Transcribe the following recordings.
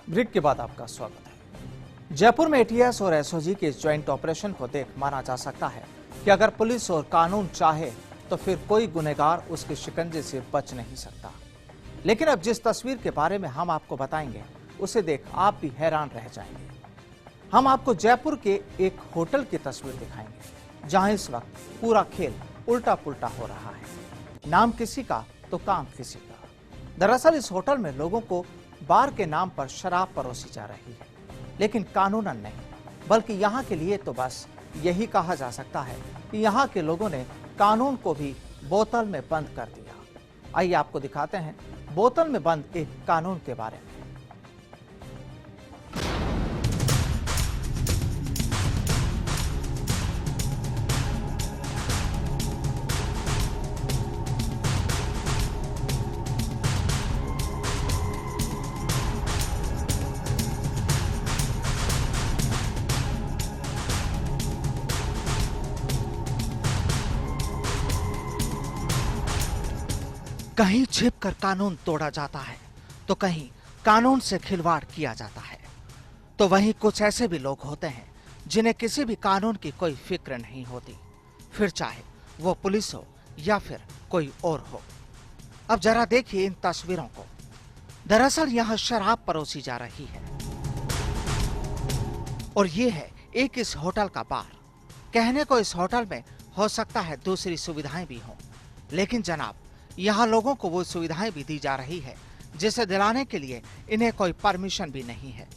Break के बाद आपका स्वागत है। जयपुर में एटीएस और एसओजी के ज्वाइंट ऑपरेशन को देख माना जा सकता है कि अगर पुलिस और कानून चाहे तो फिर कोई गुनहगार उसके शिकंजे से बच नहीं सकता। लेकिन अब जिस तस्वीर के बारे में हम आपको बताएंगे उसे देख आप भी हैरान रह जाएंगे। हम आपको जयपुर के एक होटल की तस्वीर दिखाएंगे जहां इस वक्त पूरा खेल उल्टा पुल्टा हो रहा है। नाम किसी का तो काम किसी का। दरअसल इस होटल में लोगों को बार के नाम पर शराब परोसी जा रही है, लेकिन कानूनन नहीं, बल्कि यहाँ के लिए तो बस यही कहा जा सकता है कि यहाँ के लोगों ने कानून को भी बोतल में बंद कर दिया। आइए आपको दिखाते हैं बोतल में बंद एक कानून के बारे में। कहीं छिपकर कानून तोड़ा जाता है तो कहीं कानून से खिलवाड़ किया जाता है। तो वहीं कुछ ऐसे भी लोग होते हैं जिन्हें किसी भी कानून की कोई फिक्र नहीं होती, फिर चाहे वो पुलिस हो या फिर कोई और हो। अब जरा देखिए इन तस्वीरों को। दरअसल यहाँ शराब परोसी जा रही है और ये है एक इस होटल का बार। कहने को इस होटल में हो सकता है दूसरी सुविधाएं भी हों, लेकिन जनाब यहाँ लोगों को वो सुविधाएं भी दी जा रही है जिसे दिलाने के लिए इन्हें कोई परमिशन भी नहीं है।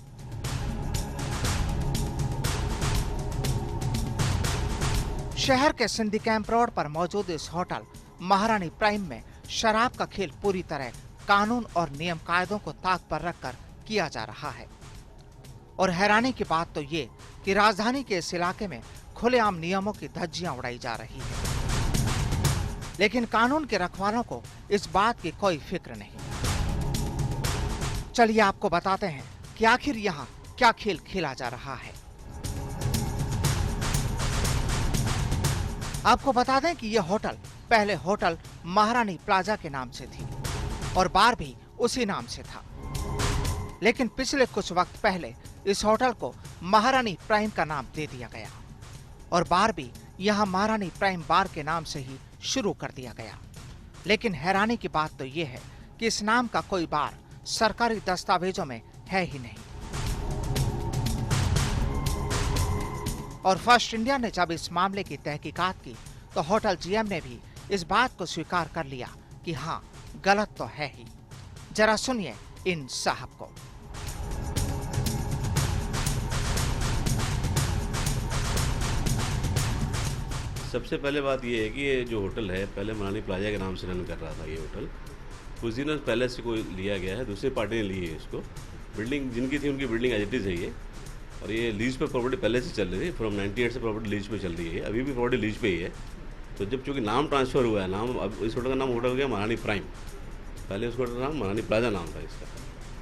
शहर के सिंधी कैंप रोड पर मौजूद इस होटल महारानी प्राइम में शराब का खेल पूरी तरह कानून और नियम कायदों को ताक पर रखकर किया जा रहा है। और हैरानी की बात तो ये कि राजधानी के इस इलाके में खुलेआम नियमों की धज्जियां उड़ाई जा रही है, लेकिन कानून के रखवालों को इस बात की कोई फिक्र नहीं। चलिए आपको बताते हैं कि आखिर यहाँ क्या खेल खेला जा रहा है। आपको बता दें कि यह होटल पहले होटल महारानी प्लाजा के नाम से थी और बार भी उसी नाम से था, लेकिन पिछले कुछ वक्त पहले इस होटल को महारानी प्राइम का नाम दे दिया गया और बार भी यहाँ महारानी प्राइम बार के नाम से ही शुरू कर दिया गया। लेकिन हैरानी की बात तो यह है कि इस नाम का कोई बार सरकारी दस्तावेजों में है ही नहीं। और फर्स्ट इंडिया ने जब इस मामले की तहकीकात की तो होटल जीएम ने भी इस बात को स्वीकार कर लिया कि हाँ, गलत तो है ही। जरा सुनिए इन साहब को। सबसे पहले बात ये है कि ये जो होटल है पहले महारानी प्लाजा के नाम से रन कर रहा था। ये होटल कुछ दिनों पहले से कोई लिया गया है, दूसरी पार्टी ने ली है इसको। बिल्डिंग जिनकी थी उनकी बिल्डिंग एज इट इज़ है ये, और ये लीज पे प्रॉपर्टी पहले से चल रही थी। फ्रॉम 98 से प्रॉपर्टी लीज पे चल रही है, अभी भी प्रॉपर्टी लीज पे ही है। तो जब चूँकि नाम ट्रांसफ़र हुआ है, नाम अब इस होटल का नाम होटल हो गया महारानी प्राइम, पहले उस होटल का नाम महारानी प्लाजा नाम था इसका।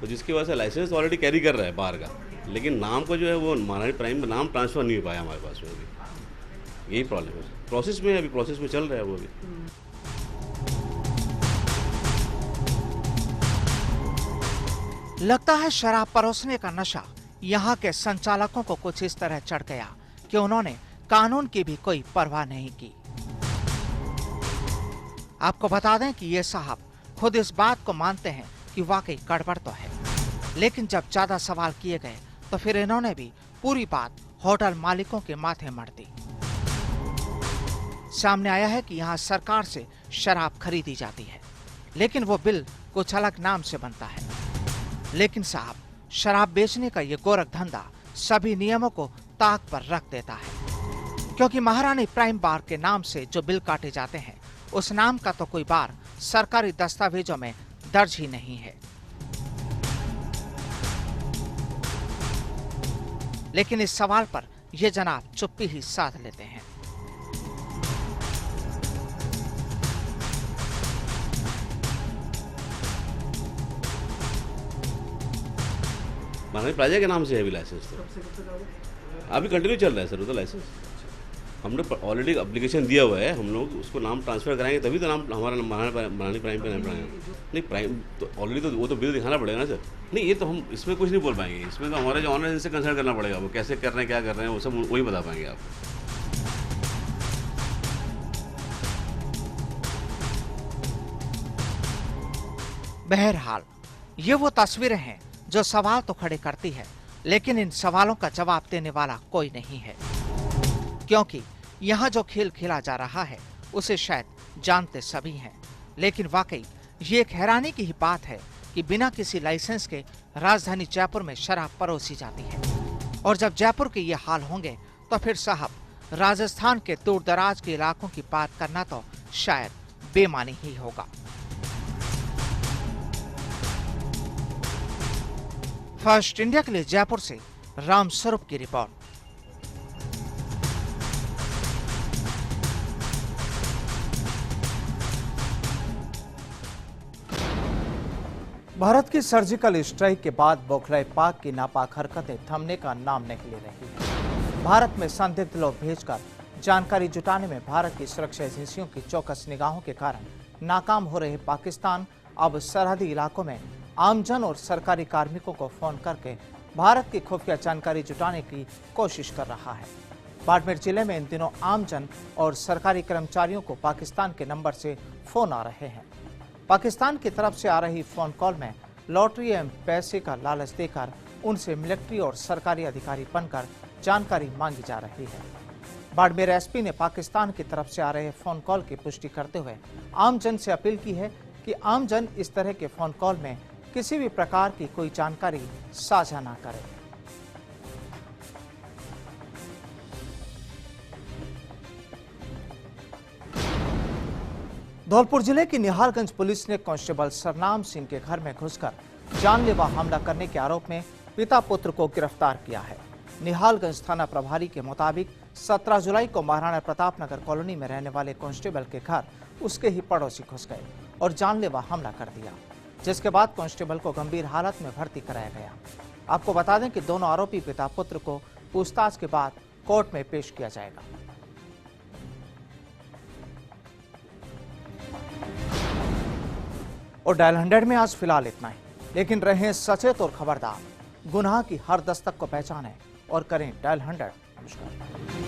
तो जिसकी वजह से लाइसेंस ऑलरेडी कैरी कर रहा है बाहर का, लेकिन नाम को जो है वो महारानी प्राइम का नाम ट्रांसफ़र नहीं हो पाया हमारे पास में। अभी यही प्रॉब्लम है, प्रोसेस में अभी प्रोसेस में चल रहा है वो भी। लगता है शराब परोसने का नशा यहाँ के संचालकों को कुछ इस तरह चढ़ गया कि उन्होंने कानून की भी कोई परवाह नहीं की। आपको बता दें कि ये साहब खुद इस बात को मानते हैं कि वाकई गड़बड़ तो है, लेकिन जब ज्यादा सवाल किए गए तो फिर इन्होंने भी पूरी बात होटल मालिकों के माथे मढ़ दी। सामने आया है कि यहाँ सरकार से शराब खरीदी जाती है, लेकिन वो बिल कुछ अलग नाम से बनता है। लेकिन साहब, शराब बेचने का ये गोरख धंधा सभी नियमों को ताक पर रख देता है, क्योंकि महारानी प्राइम बार के नाम से जो बिल काटे जाते हैं उस नाम का तो कोई बार सरकारी दस्तावेजों में दर्ज ही नहीं है। लेकिन इस सवाल पर ये जनाब चुप्पी ही साध लेते हैं। मनाली प्लाजा के नाम से है अभी लाइसेंस तो। अभी कंटिन्यू चल रहा है सर वो तो लाइसेंस। हमने ऑलरेडी एप्लीकेशन दिया हुआ है, हम लोग उसको नाम ट्रांसफ़र कराएंगे तभी तो नाम हमारा मनाली प्राइम पे नाम पड़ेगा। नहीं प्राइम तो ऑलरेडी तो वो तो बिल दिखाना पड़ेगा ना सर। नहीं ये तो हम इसमें कुछ नहीं बोल पाएंगे, इसमें तो हमारे जो ऑनर से कंसल्ट करना पड़ेगा, वो कैसे कर रहे हैं क्या कर रहे हैं वो सब वही बता पाएंगे आप। बहरहाल ये वो तस्वीरें हैं जो सवाल तो खड़े करती है, लेकिन इन सवालों का जवाब देने वाला कोई नहीं है, क्योंकि यहाँ जो खेल खेला जा रहा है उसे शायद जानते सभी हैं, लेकिन वाकई ये एक हैरानी की ही बात है कि बिना किसी लाइसेंस के राजधानी जयपुर में शराब परोसी जाती है। और जब जयपुर के ये हाल होंगे तो फिर साहब राजस्थान के दूर दराज के इलाकों की बात करना तो शायद बेमानी ही होगा। फर्स्ट इंडिया के लिए जयपुर से राम स्वरूप की रिपोर्ट। भारत की सर्जिकल स्ट्राइक के बाद बौखलाए पाक की नापाक हरकतें थमने का नाम नहीं ले रही है। भारत में संदिग्ध लोग भेजकर जानकारी जुटाने में भारत की सुरक्षा एजेंसियों की चौकस निगाहों के कारण नाकाम हो रहे पाकिस्तान अब सरहदी इलाकों में आमजन और सरकारी कार्मिकों को फोन करके भारत की खुफिया जानकारी जुटाने की कोशिश कर रहा है। बाड़मेर जिले में इन दिनों आमजन और सरकारी कर्मचारियों को पाकिस्तान के नंबर से फोन आ रहे हैं। पाकिस्तान की तरफ से आ रही फोन कॉल में लॉटरी एवं पैसे का लालच देकर उनसे मिलिट्री और सरकारी अधिकारी बनकर जानकारी मांगी जा रही है। बाड़मेर एसपी ने पाकिस्तान की तरफ से आ रहे फोन कॉल की पुष्टि करते हुए आमजन से अपील की है कि आमजन इस तरह के फोन कॉल में किसी भी प्रकार की कोई जानकारी साझा ना करें। धौलपुर जिले की निहालगंज पुलिस ने कांस्टेबल सरनाम सिंह के घर में घुसकर जानलेवा हमला करने के आरोप में पिता पुत्र को गिरफ्तार किया है। निहालगंज थाना प्रभारी के मुताबिक 17 जुलाई को महाराणा प्रताप नगर कॉलोनी में रहने वाले कांस्टेबल के घर उसके ही पड़ोसी घुस गए और जानलेवा हमला कर दिया, जिसके बाद कांस्टेबल को गंभीर हालत में भर्ती कराया गया। आपको बता दें कि दोनों आरोपी पिता पुत्र को पूछताछ के बाद कोर्ट में पेश किया जाएगा। और डायल 100 में आज फिलहाल इतना ही, लेकिन रहें सचेत और खबरदार। गुनाह की हर दस्तक को पहचानें और करें डायल 100। नमस्कार।